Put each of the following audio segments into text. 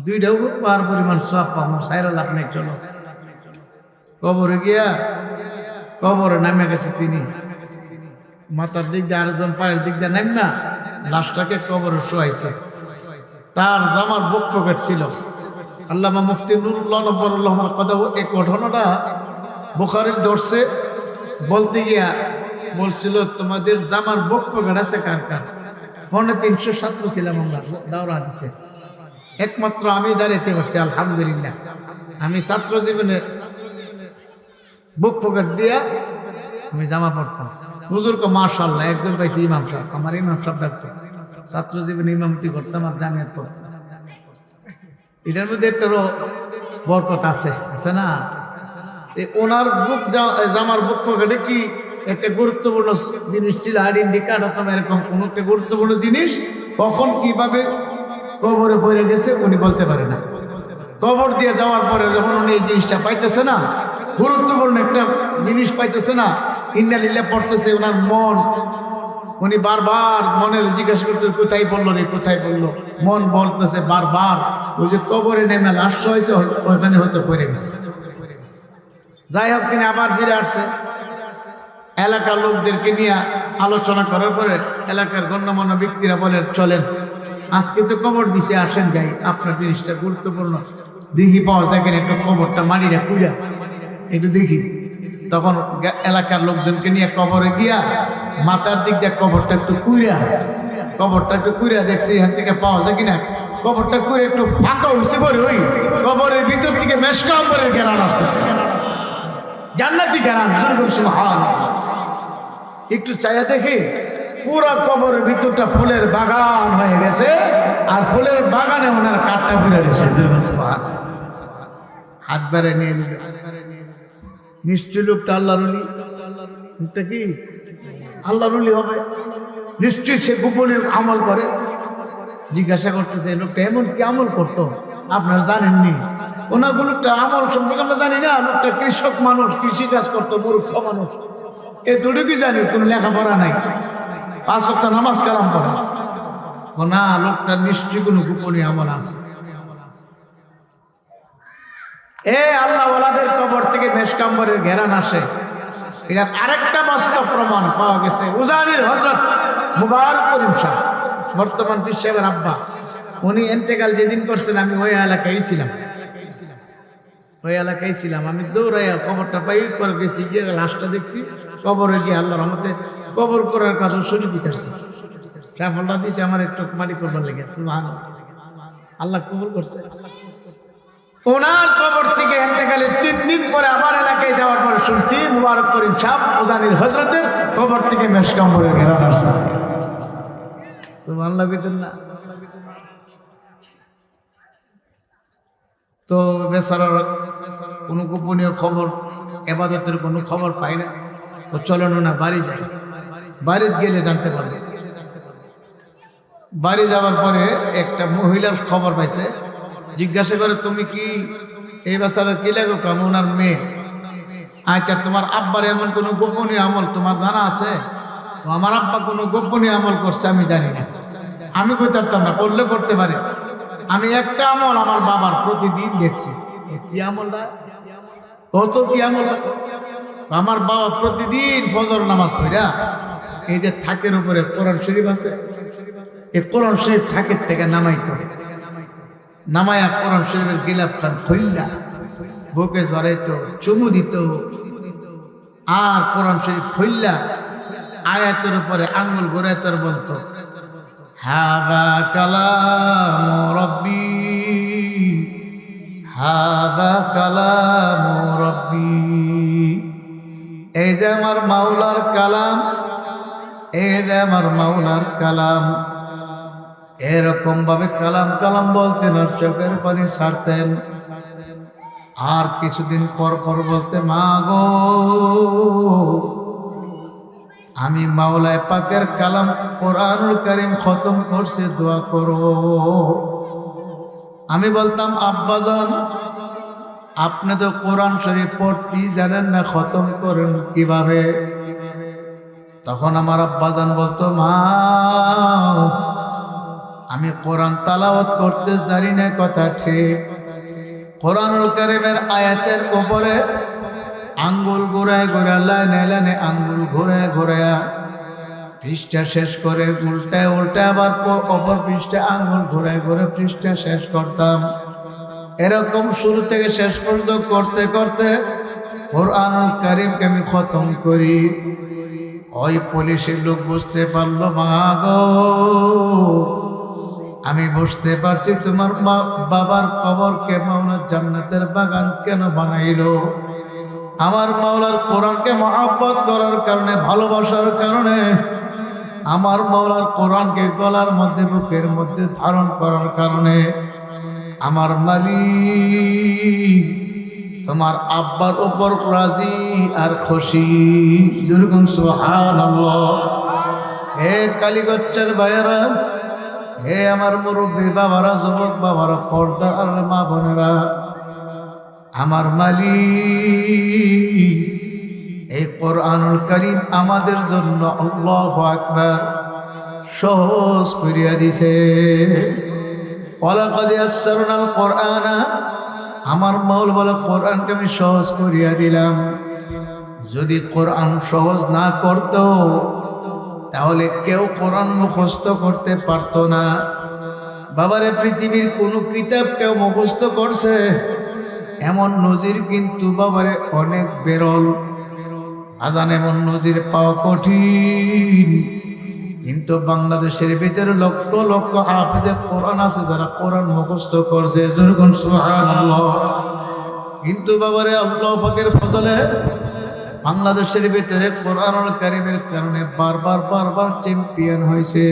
দুইটা উপর পার পরিমাণ সব পাবো, সাইরা লাভ নাই। চলো কবরে গিয়া কবরে নামে গেছে তিনি, মাথার দিক দিয়ে আরেকজন পায়ের দিক দিয়ে নাম না লাশটাকে কবরে শোয়াইছে। তার জামার বুক পকেট ছিল। আল্লামা মুফতি নুরুল্লাহ নব্বরুল্লাহ আমার কথা, এই ঘটনাটা বুখারীর ধরছে বলতে গিয়া বলছিল তোমাদের জামার বুক পকেট আছে কার কার? 350 ছাত্র ছিলাম আমরা দাওরা হাদিসে, একমাত্র আমি দাঁড়াইতে পারছি আলহামদুলিল্লাহ। আমি ছাত্র জীবনে বুক পকেট দিয়া আমি জামা পড়তাম। হুজুরকে মাশাআল্লাহ একজন পাইছি ইমাম সাহেব, আমার ইমাম সাহেব ডাকতো। ছাত্র জীবনে ইমামতি করতাম আর জামিয়াত পড়তাম। এটার মধ্যে একটা বরকত আছে, আছে না? ওনার বুক জামার বুক পকেটে কি একটা গুরুত্বপূর্ণ জিনিস ছিল, আইডেন্টি কার্ড অথবা এরকম কোন একটা গুরুত্বপূর্ণ জিনিস কখন কিভাবে কবরে পড়ে গেছে উনি বলতে পারে না। কবর দিয়ে যাওয়ার পরে যখন উনি এই জিনিসটা পাইতেছে না, গুরুত্বপূর্ণ একটা জিনিস পাইতেছে না, ইন্না লিল্লাহ পড়তেছে, ওনার মন, উনি বারবার মনের জিজ্ঞাসা করতে কোথায় পড়লো রে, কোথায় পড়লো, মন বলতেছে বারবার ওই যে কবরে নেমে লাশ হয়েছে ওইখানে হয়তো পড়ে গেছে। যাই হোক তিনি আবার ফিরে আসছে। এলাকার লোকদেরকে নিয়ে আলোচনা করার পরে এলাকার গণ্যমান্য ব্যক্তিরা বলেন চলেন আজকে তো কবর দিছে, আসেন যাই, আপনার জিনিসটা গুরুত্বপূর্ণ, দেখি পাওয়া যায় কিনা, একটু কবরটা মাটিটা কুইরা একটু দেখি। তখন এলাকার লোকজনকে নিয়ে কবরে গিয়া মাথার দিক দিয়ে কবরটা একটু কুইরা দেখছি এখান থেকে পাওয়া যায় কিনা। কবরটা কুইরে একটু ফাঁকা হয়েছে পরে ওই কবরের ভিতর থেকে মেশকা আম্বরের ঘেরান আসতেছে, জান্নাতি ঘেরান। একটু চাইয়া দেখি পুরা কবরের ভিতরটা ফুলের বাগান হয়ে গেছে, আর ফুলের বাগানে ওনার কাঠটা ফিরে গেছে। হাত বেড়ে নিয়ে নিল, নিশ্চয় লোকটা আল্লাহর ওলি। এটা কি আল্লাহর ওলি হবে? নিশ্চয়ই সে গোপনে আমল করে। জিজ্ঞাসা করতেছে লোকটা এমন কি আমল করতো আপনারা জানেননি? ওনার লোকটা আমল সম্পর্কে আমরা জানি না। লোকটা কৃষক মানুষ, কৃষি কাজ করতো, মূর্খ মানুষ, এতটুকু জানি, কোনো লেখাপড়া নাই, 5 ওয়াক্ত নামাজ কালাম পড়ে না। লোকটা নিশ্চয়ই কোনো গোপনে আমল আছে। আল্লাহ ওয়ালাদের কবর থেকে মেশকাম্বরের ঘেরান আসে। এটার আরেকটা বাস্তব প্রমাণ পাওয়া গেছে। উজানির হযরত মুবারক করিম সাহেব, বর্তমান পীর সাহেবের আব্বা, উনি ইন্তেকাল যেদিন করছেন আমি ওই এলাকায় ছিলাম। আমি দৌড়াইয়া কবরটা পাই করে গেছি, গিয়ে লাশটা দেখছি কবরে গিয়ে আল্লাহর রহমতে কবর করার কাজও শরীর বিতারছে। সাফলটা দিয়েছে আমার একটু মাটি করবার লেগে। সুবহানাল্লাহ, আল্লাহ কবুল করছে। ওনার কবর থেকে ইন্তেকালের 3 দিন পরে আবার এলাকায় যাওয়ার পরে শুনছি মুবারক করিম সাহেব উজানির হযরতের কবর থেকে মেশকাম্বরের ঘেরান আসছে। সুবহানাল্লাহ কইতেন না? তো বেচারার কোনো গোপনীয় খবর, ইবাদতের কোনো খবর পাই না। তো চলেন না বাড়ি যাই, বাড়িতে গেলে জানতে পারবে। বাড়ি যাওয়ার পরে একটা মহিলার খবর পাইছে, জিজ্ঞাসা করে তুমি কি এই বেচারার কি লাগো? কেমন ওনার মেয়ে? আচ্ছা তোমার আব্বার এমন কোনো গোপনীয় আমল তোমার জানা আছে? আমার আব্বা কোনো গোপনীয় আমল করছে আমি জানি না, আমি কই পারতাম না, করলে করতে পারে। আমি একটা আমল আমার বাবার প্রতিদিন দেখছি। কি আমলটা? কত কি আমল? আমার বাবা প্রতিদিন ফজর নামাজ পড়া এই যে থাকের উপরে কোরআন শরীফ আছে, এই কোরআন শরীফ থাকের থেকে নামাইতো, নামায়া কোরআন শরীফের গিলাপ খান খুললা বুকে জড়াইতো, চুমু দিত, আর কোরআন শরীফ খুললা আয়াতের উপরে আঙ্গুল ঘুরাইতে বলতো হাযা কালামু রাব্বি, হাযা কালামু রাব্বি। এই যে আমার মাওলার কালাম, এই যে আমার মাওলার কালাম। এরকম ভাবে কালাম কালাম বলতেন আর চোখের পানি ছাড়তেন। আর কিছুদিন পর পর বলতে মা গো আমি মাওলায় পাকের কালাম কোরআনুল কারীম খতম করছে, দোয়া করো। আমি বলতাম আব্বাজান আপনি তো কোরআন শরীফ পড়তেই জানেন না, খতম করেন কিভাবে? তখন আমার আব্বাজান বলতো মা আমি কোরআন তালাওয়াত করতে জানি না, কথা ঠিক। কোরআনুল কারীমের আয়াতের উপরে আঙ্গুল ঘুরায় ঘুরায়, লাইনে লাইনে আঙ্গুল ঘুরায় ঘুরায় পৃষ্ঠা শেষ করে উল্টায় উল্টায় আবার অপর পৃষ্ঠা আঙ্গুল ঘুরায় ঘুরে পৃষ্ঠা শেষ করতাম। এরকম শুরু থেকে শেষ পর্যন্ত করতে করতে কোরআনুল কারীমকে আমি খতম করি। ওই পুলিশের লোক বুঝতে পারলো, মা গো আমি বুঝতে পারছি তোমার বাবার কবরকে মাওলার জান্নাতের বাগান কেন বানাইলো। আমার মাওলার কোরআনকে মহব্বত করার কারণে, ভালোবাসার কারণে, আমার মাওলার কোরআনকে গলার মধ্যে বুকের মধ্যে ধারণ করার কারণে আমার মালিক তোমার আব্বার উপর রাজি আর খুশি। যেরকম সুবহানাল্লাহ। হে কালীগঞ্জের ভাইয়েরা, হে আমার মুরব্বী বাবারা, যুবক বাবারা, পর্দা আর মা বোনেরা, আমার মালিক এই কোরআনুল কারীম আমাদের জন্য আল্লাহু আকবার সহজ করিয়া দিছে। ওয়ালাকাদ ইয়াসসারনাল কোরআনা, আমার মাওলা বলে কোরআনকে আমি সহজ করিয়া দিলাম। যদি কোরআন সহজ না করত তাহলে কেউ কোরআন মুখস্থ করতে পারত না। বাবারে, পৃথিবীর কোন কিতাব কেউ মুখস্থ করছে এমন নজির কিন্তু বাবারে অনেক বেরল। আজান এমন নজির পাওয়া কঠিন, কিন্তু বাংলাদেশের ভিতরে লক্ষ লক্ষ হাফেজে কোরআন আছে যারা কোরআন মুখস্থ করছে। যেরকম সুবহানাল্লাহ। কিন্তু বাবারে আল্লাহ পাকের ফজলে বাংলাদেশের ভিতরে কোরআনুল কারীমের কারণে বারবার বারবার চ্যাম্পিয়ন হয়েছে।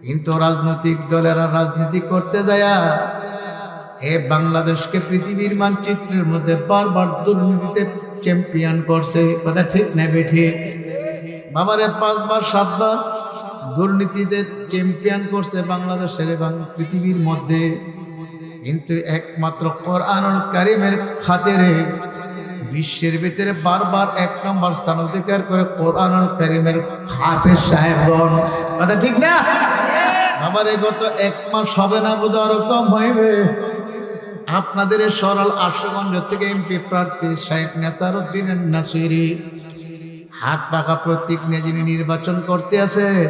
কিন্তু রাজনৈতিক দলেরা রাজনীতি করতে যায় এ বাংলাদেশকে পৃথিবীর মানচিত্রের মধ্যে বারবার দুর্নীতিতে চ্যাম্পিয়ন করছে। কথা ঠিক না বেঠিক? বাবারে 5 বার 7 বার দুর্নীতিতে চ্যাম্পিয়ন করছে বাংলাদেশের এবং পৃথিবীর মধ্যে। কিন্তু একমাত্র কোরআনুল কারীমের খাতিরে বিশ্বের ভিতরে বারবার 1 নম্বর স্থান অধিকার করে কোরআনুল কারীমের হাফেজ সাহেবগণ। কথা ঠিক না? বাবারে গত 1 মাস হবে না, বোধ আরো কম হইবে, আপনাদের সরল আশুগঞ্জ থেকে এমপি প্রার্থী শেখ নেসারউদ্দিন নাসিরি হাত পাকা প্রতীক নিয়ে যিনি নির্বাচন করতে আছেন,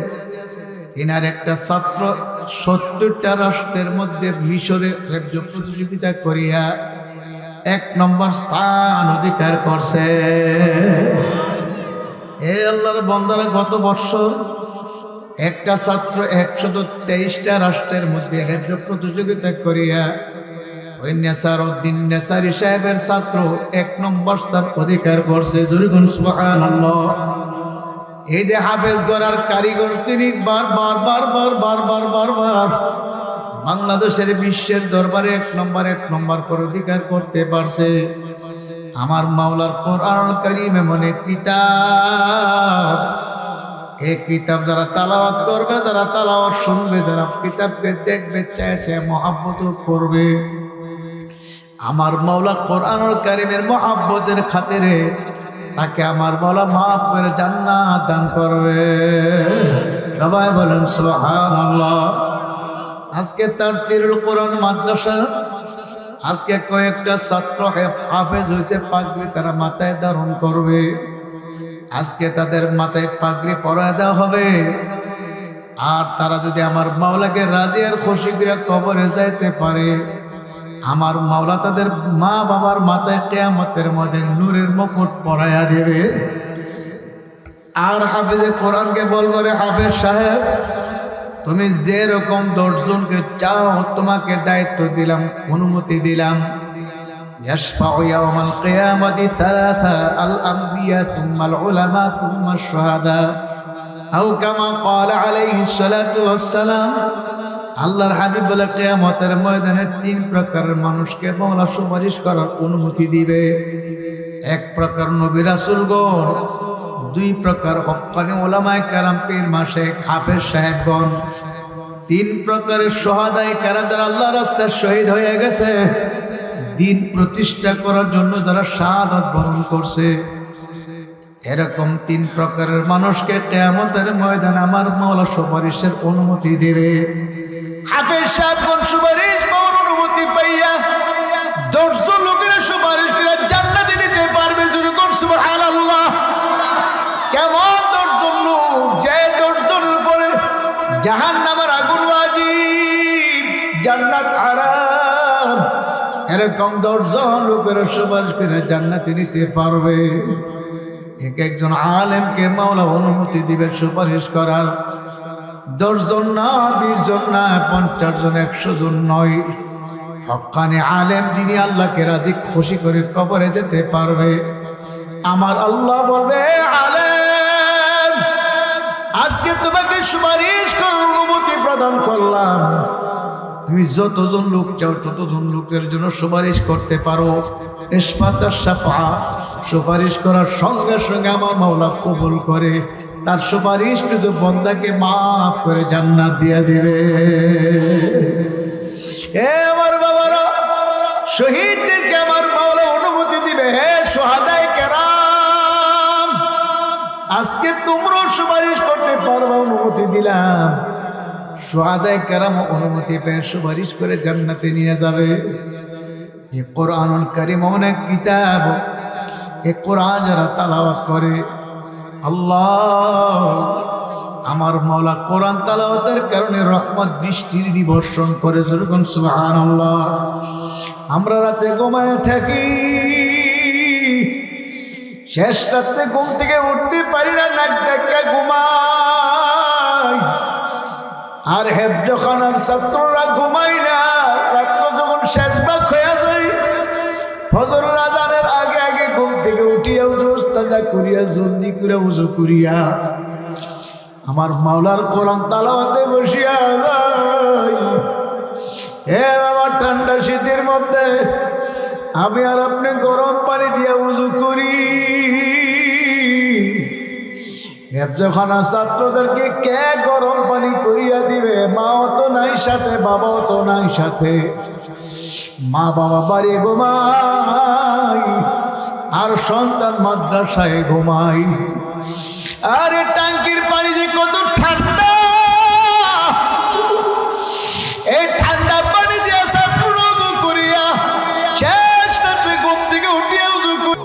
এনার একটা ছাত্র 70টা রাষ্ট্রের মধ্যে মিশরে হেফজ প্রতিযোগিতা করিয়া 1 নম্বর স্থান অধিকার করছে। এ আল্লাহর বান্দারা, গত বছর একটা ছাত্র 123টা রাষ্ট্রের মধ্যে হেফজ প্রতিযোগিতা করিয়া ওই নেসারউদ্দিন নেসারি সাহেবের ছাত্র 1 নম্বর স্থান অধিকার করছে। যেরকম সুবহানাল্লাহ। এই যে হাফেজ গড়ার কারিগর, তিনি বারবার বারবার বারবার বারবার বাংলাদেশের বিশ্বের দরবারে 1 নম্বর করে অধিকার করতে পারছে। আমার মাওলার কোরআনুল কারীম এমন এক কিতাব, এই কিতাব যারা তালাওয়াত করবে, যারা তালাওয়াত শুনবে, যারা কিতাবকে দেখবে, চাইছে মহব্বত করবে, আমার মাওলা কোরআনুল কারীমের মহব্বতের খাতিরে তাকে আমার মাওলা মাফ করে জান্নাত দান করবে। সবাই বলেন সুবহানাল্লাহ। আজকে তার তিরুল কোরআন মাদ্রাসা, আজকে কয়েকটা ছাত্র হাফেজ হয়েছে, পাগড়ি তারা মাথায় ধারণ করবে। আজকে তাদের মাথায় পাগড়ি পরায় দেওয়া হবে। আর তারা যদি আমার মাওলাকে রাজি আর খুশি করে কবরে যাইতে পারে, আমার মাওলা তাদের মা বাবার মাথায় কিয়ামতের মধ্যে নূরের মুকুট পরাইয়া দেবে। আর হাফেজে কোরআনকে বলবো, রে হাফেজ সাহেব, তুমি যে রকম 10 জনকে চাও তোমাকে দায়িত্ব দিলাম, অনুমতি দিলাম। ইয়াশফাউ ইয়াওমাল কিয়ামাতি সালাসা, আল আমবিয়া সুম্মাল উলামা সুম্মাশ শুহাদা, আও কামা ক্বালা আলাইহিস সালাতু ওয়াস সালাম। আল্লাহর হাবিব বলে, কিয়ামতের ময়দানে 3 প্রকারের মানুষকে মাওলা সুপারিশ করার অনুমতি দিবে। 1 প্রকার নবী রাসূলগণ, 2 প্রকার হক্কানি উলামায়ে কেরাম, পীর মাশায়েখ হাফেজ সাহেবগণ, 3 প্রকারের শুহাদায়ে কেরাম যারা আল্লাহর রাস্তায় শহীদ হয়ে গেছে, দিন প্রতিষ্ঠা করার জন্য যারা শাহাদাত বরণ করছে। এরকম 3 প্রকারের মানুষকে কিয়ামতের ময়দানে আমার মাওলা সুপারিশের অনুমতি দেবে। হাফেজ সাহেবগণ সুপারিশ পাওয়ার অনুমতি পাইয়া 10 জন লোকের সুপারিশ করে জান্নাতে নিতে পারবে। যখন সুবহানাল্লাহ, কেমন 10 জন লোক? যে 10 জনের উপরে জাহান্নামের আগুন ওয়াজিব, জান্নাত হারাম। এরকম 10 জন লোকের সুপারিশ করে জান্নাতে নিতে পারবে। এক একজন আলেমকে মাওলা অনুমতি দিবে সুপারিশ করার। 10 জন না, 20 জন না, 50 জন, 100 জন নয়। হক্কানি আলেম যিনি আল্লাহকে রাজি খুশি করে কবরে যেতে পারবে। আমার আল্লাহ বলবে, আলেম আজকে তোমাকে সুপারিশ করার অনুমতি প্রদান করলাম। তুমি যতজন লোক চাও ততজন লোকের জন্য সুপারিশ করতে পারো। ইসফাতাস শাফা, সুপারিশ করার সঙ্গে সঙ্গে আমার মাওলা কবুল করে তার সুপারিশ কিন্তু বান্দাকে মাফ করে জান্নাত দিয়ে দিবে। হে আমার বাবারা, শহীদদেরকে আমার মাওলা অনুমতি দিবে। হে শুহাদায়ে কেরাম, আজকে তোমরাও সুপারিশ করতে পারবে, অনুমতি দিলাম। শুহাদায়ে কেরাম অনুমতি পেয়ে সুপারিশ করে জান্নাতে নিয়ে যাবে। এই কোরআনুল কারীম অনেক কিতাব, এই কোরআন যারা তেলাওয়াত করে, আল্লাহ আমার মাওলা কোরআন তেলাওয়াতের কারণে রহমত বৃষ্টির নিবর্ষণ করে। যখন সুবহানাল্লাহ, আমরা রাতে ঘুমায় থাকি, শেষ রাতে ঘুম থেকে উঠতে পারি না, নাক ডাকা ঘুমাই। আর হেফজখানার ছাত্ররা ঘুমাই না, রাত্র যখন শেষ ভাগ হয়ে যায়, ফজর আযানের আগে আগে ঘুম থেকে উঠিয়া উযু ইস্তেঞ্জা করিয়া জলদি করে উযু করিয়া আমার মাওলার কোরআন তেলাওয়াতে বসিয়া যাই। হে বাবা, ঠান্ডা শীতের মধ্যে আমি আর আপনি গরম পানি দিয়ে উযু করি। হেফজখানা ছাত্রদেরকে কে গরম পানি করিয়া দিবে? মাও তো নাই সাথে, বাবাও তো নাই সাথে। মা বাবা বাড়ি ঘুমাই আর সন্তান মাদ্রাসায় ঘুমাই। আরে টাঙ্কির পানি যে কত ঠান্ডা, এই ঠান্ডা পানি দিয়ে ছাত্র উযু করিয়া শেষ রাতে ঘুম থেকে উঠিয়া উযু করি।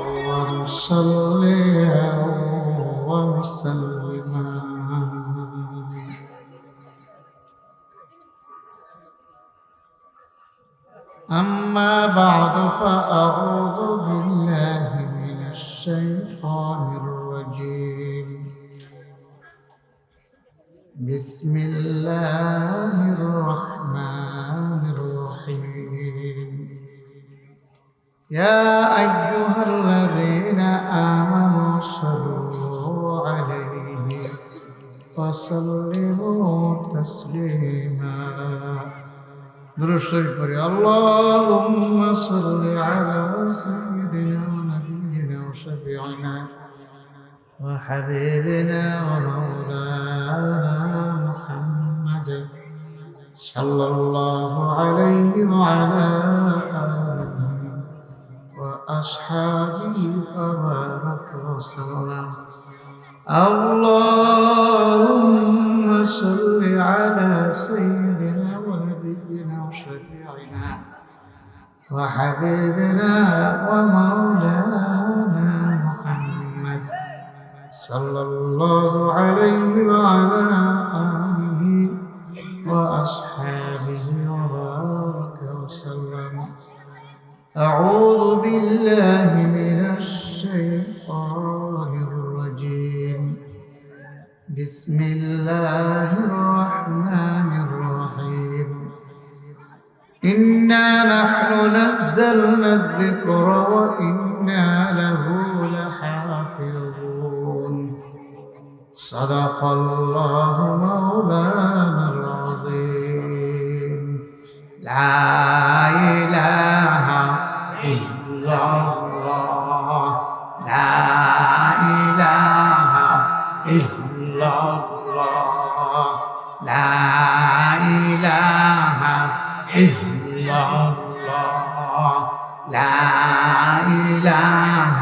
أما بعد فأعوذ بالله من الشيطان الرجيم. بسم الله الرحمن الرحيم. يا أيها الذين آمنوا صلوا عليه وسلموا تسليما. درود شريف پڑھیں. اللهم صل على سيدنا ونبينا وشفيعنا وحبيبنا ومولانا محمد صلى الله عليه وعلى آله وأصحابه وبارك وسلم. اللهم صل على سيدنا ونبينا وشفيعنا وحبيبنا ومولانا محمد صلى الله عليه وعلى آله وأصحابه وبارك وسلم. أعوذ بالله من الشيطان الرجيم. بسم الله الرحمن الرحيم. إنا نحن نزلنا الذكر وإنا له لحافظون. صدق الله مولانا العظيم. لا إله إلا الله. لا إله إلا الله. لا إله إلا الله. لا إله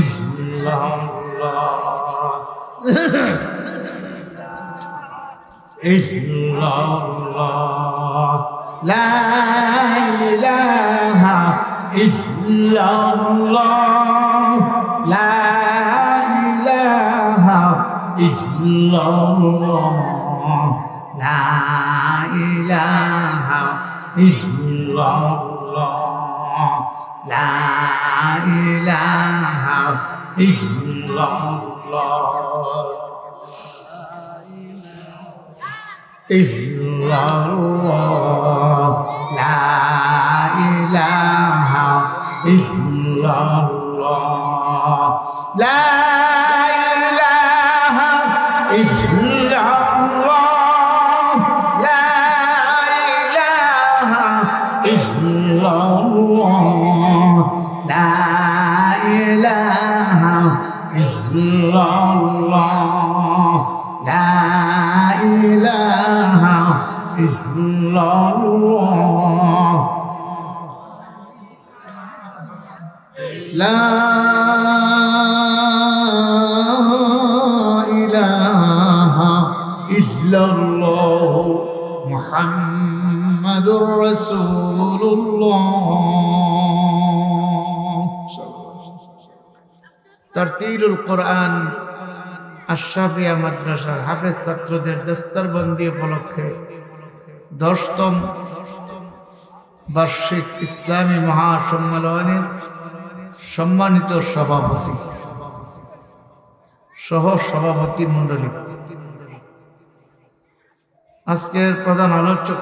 إلا الله. ইল্লাল্লাহ লা ইলাহা ইল্লাল্লাহ লা ইলাহা ইল্লাল্লাহ লা ইলাহা ইল্লাল্লাহ লা ইলাহা ইল্লাল্লাহ illallah la ilaha illallah la ilaha illallah la ilaha illallah la ilaha illallah la ilaha illallah la ilaha illallah Muhammadur Rasulullah Tartilul Quran Ashrafia মাদ্রাসার হাফেজ ছাত্রদের দস্তরবন্দি উপলক্ষে 10তম বার্ষিক ইসলামী মহাসম্মেলনের সম্মানিত সভাপতি সহ সভাপতি মণ্ডলী, আজকের প্রধান আলোচক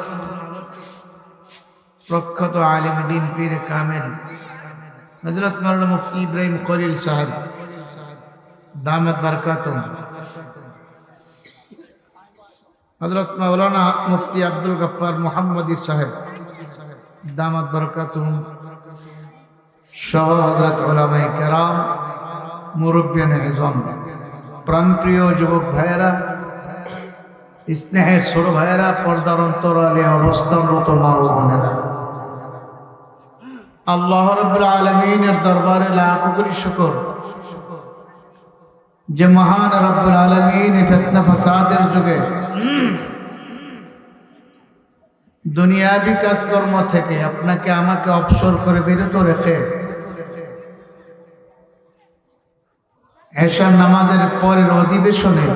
প্রখ্যাত আলিম দ্বীন পীর কামেল হযরত মাওলানা মুফতি ইব্রাহিম খলিল সাহেব দামাত বরকাতুম, হযরত মাওলানা মুফতি আব্দুল গফফার মুহাম্মদী সাহেব দামাত বরকাতুম সহ হযরত উলামায়ে কেরাম, মুরব্বিয়ানে আযম, প্রাণপ্রিয় যুবক ভাইয়েরা, স্নেহের ছোট ভাইয়েরা, পর্দার অন্তরালে অবস্থানরত মা ও বোনেরা, আল্লাহ রাব্বুল আলামিনের দরবারে লাখ কোটি শুকর যে মহান রব্বুল আলামিন ফিতনা ফাসাদের যুগে দুনিয়াবি কাজকর্ম থেকে আপনাকে আমাকে অবসর করে বিরত রেখে এশার নামাজের পরের অধিবেশনে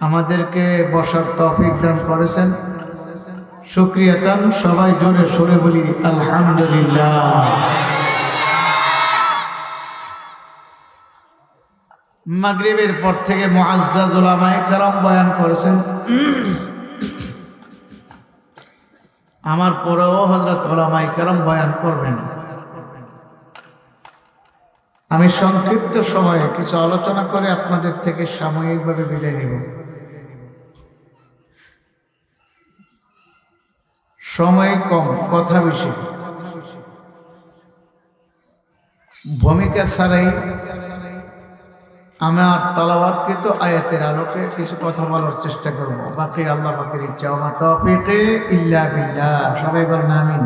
আমাদেরকে বসার তৌফিক দান করেছেন। শুকরিয়া তান সবাই জোরে সরে বলি আলহামদুলিল্লাহ। মাগরিবের পর থেকে মুআজ্জাজ উলামায়ে কেরাম বয়ান করেছেন, আমার পরেও হযরত উলামায়ে কেরাম বয়ান করবেন। আমি সংক্ষিপ্ত সময়ে কিছু আলোচনা করে আপনাদের থেকে সাময়িকভাবে বিদায় নেব। সময় কম, কথা বেশি। ভূমিকা ছাড়াই আমার তালাওয়াতকৃত আয়াতের আলোকে কিছু কথা বলার চেষ্টা করব। বাকি আল্লাহ পাকের ইচ্ছা, ওয়া মা তাওফীকি ইল্লা বিল্লাহ। সবাই বলেন আমিন।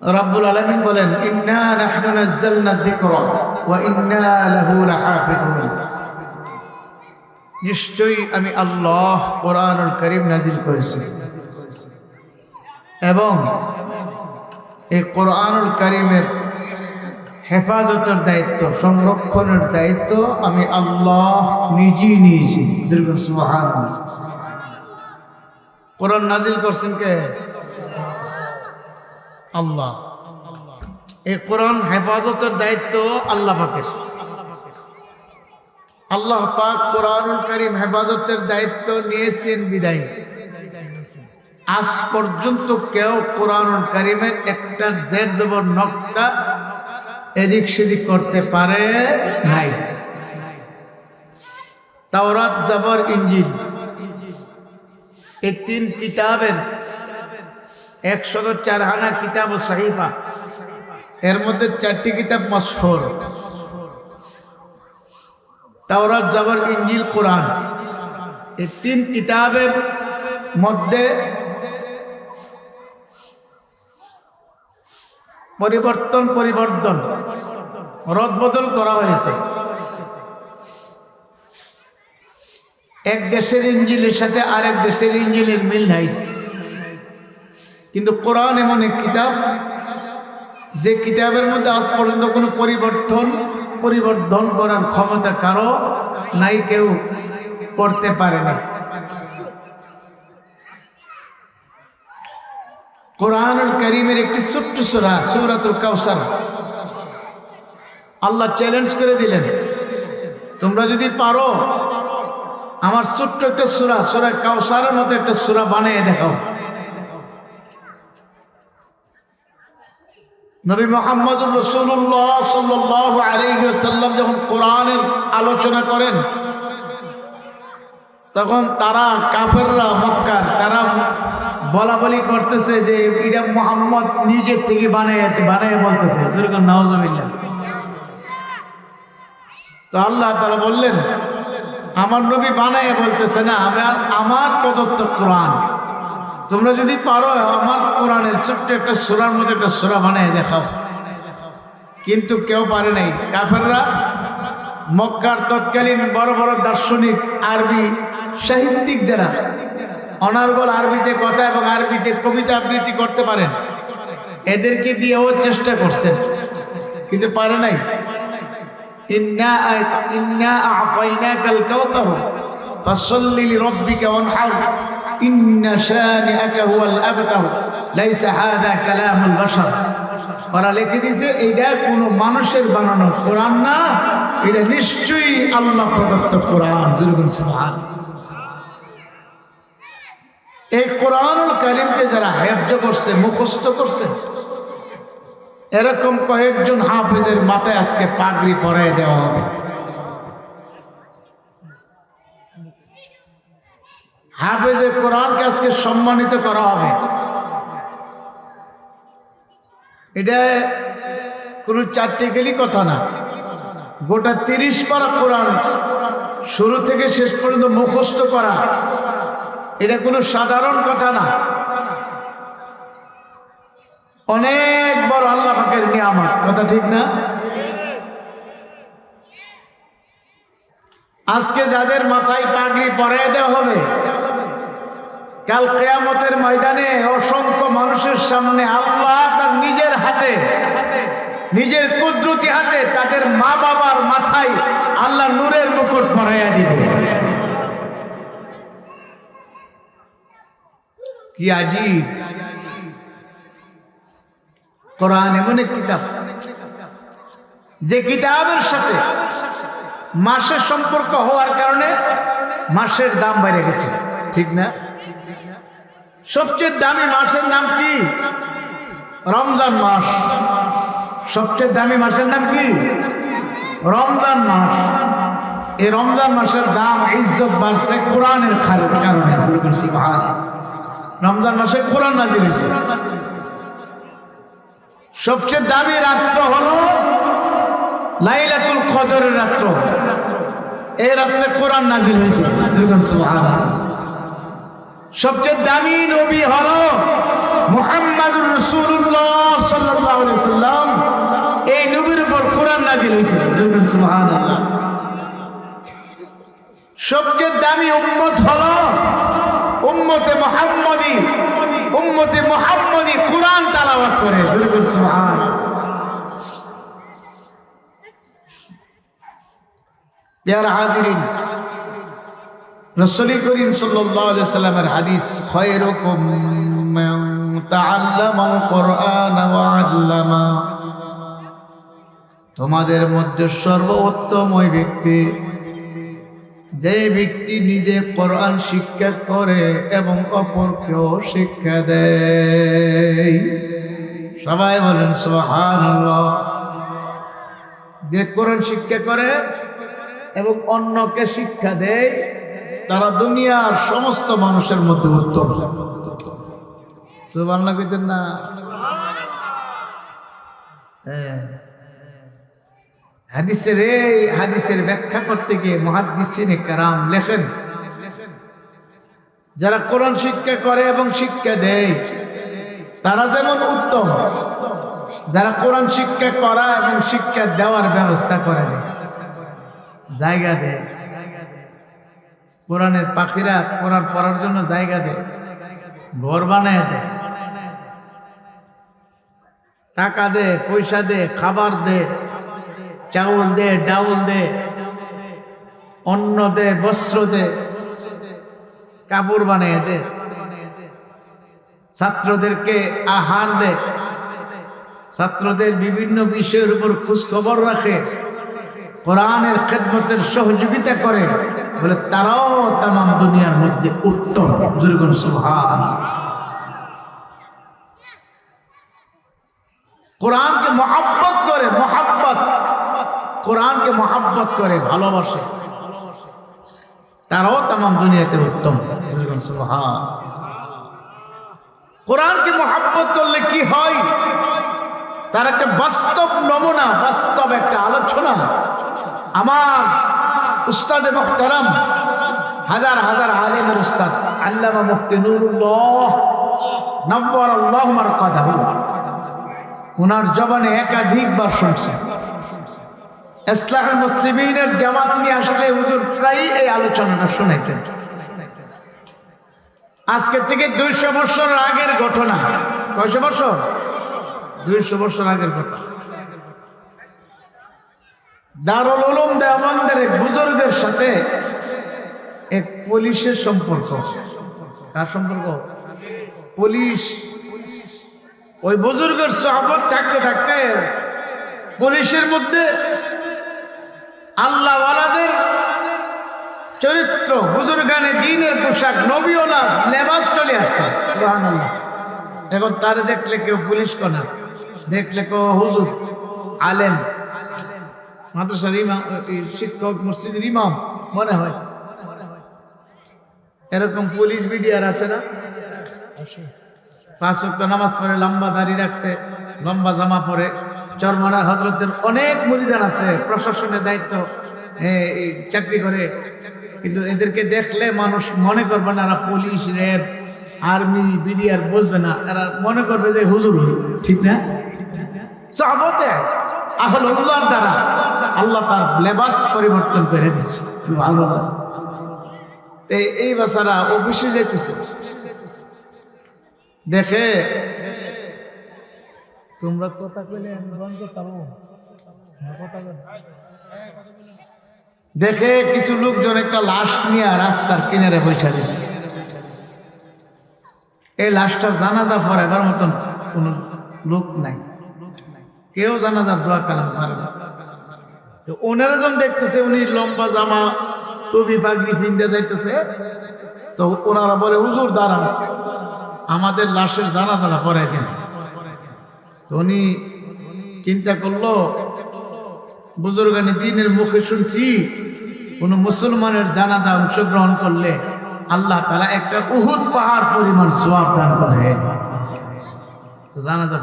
রব্বুল আলামিন বলেন, ইন্না নাহনু নাযালনা যিকরা ওয়া ইন্না লাহু লাহাফিজুন। নিশ্চয়ই আমি আল্লাহ কোরআনুল কারীম নাজিল করেছি এবং এই কোরআনুল কারীমের হেফাজতের দায়িত্ব, সংরক্ষণের দায়িত্ব আমি আল্লাহ নিজেই নিয়েছি। সুবহানাল্লাহ। কোরআন নাজিল করছেন কে? আল্লাহ। এই কোরআন হেফাজতের দায়িত্ব আল্লাহ পাকের। আল্লাহ পাক কোরআনুল কারীম হেফাজতের দায়িত্ব নিয়েছেন বিদায় আজ পর্যন্ত কেউ কোরআনুল কারীমের একটা জের জবর নকতা এদিক সেদিক করতে পারে নাই। তাওরাত, জাবর, ইনজিল এই 3 কিতাবের 104 হানা কিতাব ও সাহিফা, এর মধ্যে 4টি কিতাব মাশহুর, তাওরাত, জাবর, ইনজিল, কোরআন। এই 3 কিতাবের মধ্যে পরিবর্তন রদবদল করা হয়েছে। এক দেশের ইঞ্জিলের সাথে আরেক দেশের ইঞ্জিলের মিল নাই, কিন্তু কোরআন এমন এক কিতাব যে কিতাবের মধ্যে আজ পর্যন্ত কোনো পরিবর্তন করার ক্ষমতা কারো নাই, কেউ করতে পারে না। কোরআনুল কারীমের একটি ছোট্ট সূরা সূরাতুল কাউসার আল্লাহ চ্যালেঞ্জ করে দিলেন, তোমরা যদি পারো আমার ছোট্ট একটা সূরা সূরা কাউসারের মতো একটা সূরা বানিয়ে দেখাও। নবী মুহাম্মদুর রাসূলুল্লাহ সাল্লাল্লাহু আলাইহি ওয়াসাল্লাম যখন কোরআনের আলোচনা করেন, তখন তারা কাফেররা মক্কার তারা বলা বলি করতেছে যে এটা মুহাম্মদ নিজের থেকে বানিয়ে বলতেছে, যেরকম নাউজুবিল্লাহ। তো আল্লাহ তাআলা বললেন, আমার নবী বানায় বলতেছে না, আমার প্রদত্ত কোরআন, তোমরা যদি পারো আমার কোরআনের ছোট্ট একটা সূরার মধ্যে একটা সূরা বানিয়ে দেখাও। কিন্তু কেউ পারে নাই। কাফেররা মক্কার তৎকালীন বড় বড় দার্শনিক, আরবি সাহিত্যিক যারা অনার্গল আরবিতে কথা এবং আরবিতে কবিতা আবৃত্তি করতে পারেন, এদেরকে দিয়েও চেষ্টা করছেন, কিন্তু পারে নাই। ইন্না আ'তাইনাকাল কাউসার ফাসল্লি লিরাব্বিকা ওয়ানহার ইন্না শানিআকা হুয়াল আবতার লাইসা হাযা কালামুল বাশার। ওরা লিখে দিয়েছে এইটা কোনো মানুষের বানানো কোরআন না, এটা নিশ্চয়ই আল্লাহ প্রদত্ত কোরআন। সুবহানাল্লাহ। এই কোরআনুল কারীমকে যারা হেফজ করছে, মুখস্থ করছে, এরকম কয়েকজন হাফেজের মাথায় আজকে পাগড়ি পরায় দেওয়া হবে। হাফেজে কোরআনকে আজকে সম্মানিত করা হবে। এটা কোনো চারটিখানি কথা না, গোটা 30 পারা কোরআন শুরু থেকে শেষ পর্যন্ত মুখস্থ করা, এটা কোনো সাধারণ কথা না, অনেক বড় আল্লাহ পাকের নিয়ামত। কথা ঠিক না? আজকে যাদের মাথায় পাগড়ি পরায় দেওয়া হবে, কাল কিয়ামতের ময়দানে অসংখ্য মানুষের সামনে আল্লাহ তার নিজের হাতে, নিজের কুদরতি হাতে তাদের মা বাবার মাথায় আল্লাহ নূরের মুকুট পরাইয়া দিবে। কি আজীব! কোরআন এমন এক কিতাব যে কিতাবের সাথে মাসের সম্পর্ক হওয়ার কারণে মাসের দাম বেড়ে গেছে, ঠিক না? সবচেয়ে দামি মাসের নাম কি? রমজান মাস। সবচেয়ে দামি মাসের নাম কি? রমজান মাস। এই রমজান মাসের দাম ইজ্জত বাড়ছে কোরআনের কারণে। রমজান মাসে কোরআন নাজিল হয়েছে। সবচেয়ে দামি রাত্র হলো লাইলাতুল কদরের রাত্র। এই রাত্রে কোরআন নাজিল হয়েছে। সুবহানাল্লাহ। সবচেয়ে দামি নবী হলো মুহাম্মদুর রাসূলুল্লাহ সাল্লাল্লাহু আলাইহি ওয়াসাল্লাম। এই নবীর উপর কোরআন নাজিল হয়েছে। সুবহানাল্লাহ। সবচেয়ে দামি উম্মত হলো উম্মতে মুহাম্মদী। উম্মতে মুহাম্মদী কোরআন তেলাওয়াত করে। সুবহানাল্লাহ। প্যারা হাজিরিন, রাসূল করিম সাল্লাল্লাহু আলাইহি ওয়াসাল্লামের হাদিস, খায়রুকুম মান তাআল্লামাল কুরআন ওয়া আল্লামা। তোমাদের মধ্যে সর্বোত্তম ওই ব্যক্তি যে ব্যক্তি নিজে কোরআন শিক্ষা করে এবং অপরকেও শিক্ষা দেয়। সবাই বলেন সুবহানাল্লাহ। যে কোরআন শিক্ষা করে এবং অন্যকে শিক্ষা দেয়, তারা দুনিয়ার সমস্ত মানুষের মধ্যে উত্তম। সুবহানাল্লাহ কইতেন না? হাদিসের ব্যাখ্যা করতে গিয়ে মুহাদ্দিসিনে কেরাম লেখেন, যারা কোরআন শিক্ষা করে এবং শিক্ষা দেয় তারা যেমন উত্তম, যারা কোরআন শিক্ষা করা এবং শিক্ষা দেওয়ার ব্যবস্থা করে দেয়, জায়গা দেয়, কোরআনের পাখিরা কোরআন পড়ার জন্য জায়গা দেয়, ঘর বানায় দেয়, টাকা দে, পয়সা দে, খাবার দে, চাউল দে, ডাউল দে, অন্ন দে, বস্ত্র দে, কাপড় বানিয়ে দে, ছাত্রদেরকে আহার দে, ছাত্রদের বিভিন্ন বিষয়ের উপর খোঁজ খবর রাখে, কোরআনের খেদমতের সহযোগিতা করে, বলে তারাও তাম দুনিয়ার মধ্যে উত্তম। সুবহানাল্লাহ। কোরআনকে মহব্বত করে, কোরআনকে মহব্বত করে, ভালোবাসে, তারাও তাম দুনিয়াতে উত্তম। কোরআনকে মহব্বত করলে কি হয়, তার একটা বাস্তব নমুনা, বাস্তব একটা আলোচনা আমার উস্তাদে মুহতারাম, হাজার হাজার আলেমের উস্তাদ আল্লামা মুফতি নুরুল্লাহ নব্বরাল্লাহু মারকাদাহু, ওনার জবানে একাধিকবার শুনছি। ইসলাহুল মুসলিমিনের জামাত নিয়ে আসলে হুজুর প্রায় এই আলোচনাটা শুনাইতেন। আজকে থেকে 200 বছর আগের ঘটনা। কয়শো বছর? 200 বছর আগের ঘটনা। দারুল উলুম দেওবন্দের এক বুজুর্গের সাথে এক পুলিশের সম্পর্ক। কার সম্পর্ক? পুলিশ। ওই বুজুর্গের সহবত থাকতে থাকতে পুলিশের মধ্যে আল্লাহওয়ালাদের চরিত্র, বুজুর্গানে দ্বীনের পোশাক, নবীওয়ালা লেবাস চলে আসছে। সুবহানাল্লাহ। এখন তার দেখলে কেউ পুলিশ কনা, দেখলে কেউ হুজুর, আলেম, মাদ্রাসার ইমাম, শিক্ষক, মসজিদের ইমাম মনে হয়। এরকম পুলিশ বিডিআর আছে না? 5 ওয়াক্ত নামাজ পড়ে, লম্বা দাড়ি রাখছে, লম্বা জামা পরে, চরমনার হযরতের অনেক মুরিদান আছে, প্রশাসনের দায়িত্ব চাকরি করে, কিন্তু এদেরকে দেখলে মানুষ মনে করবে না এরা পুলিশ, র্যাব, আর্মি, বিডিআর, বুঝবে না, এরা মনে করবে যে হুজুর। ঠিক না? সাহাবতে আহলুল্লাহর দ্বারা আল্লাহ তার লেবাস পরিবর্তন করে দিচ্ছে। সুবহানাল্লাহ। এই বাসারা অফিসে যাইতেছে, দেখে তোমরা কথা কইলে আমি বন্ধ করব, দেখে কিছু লোকজন একটা লাশ নিয়ে রাস্তার কিনারে বসে আছে। এই লাশটার জানাজা পড়াবার মতন কোন লোক নাই, কেউ জানাজার দোয়া কালাম পারে না। তো ওনারা যখন দেখতেছে উনি লম্বা জামা, টুপি, পাগড়ি পিন্দে যাইতেছে, তো ওনারা বলে হুজুর দাঁড়ান, আমাদের লাশের জানাজা পড়াই দেন। তো উনি চিন্তা করলো, বুজুর্গানে দ্বীনের মুখে শুনছি কোন মুসলমানের জানাজা অংশগ্রহণ করলে আল্লাহ তাআলা একটা উহুদ পাহাড় পরিমাণ সওয়াব দান করে। জানাজা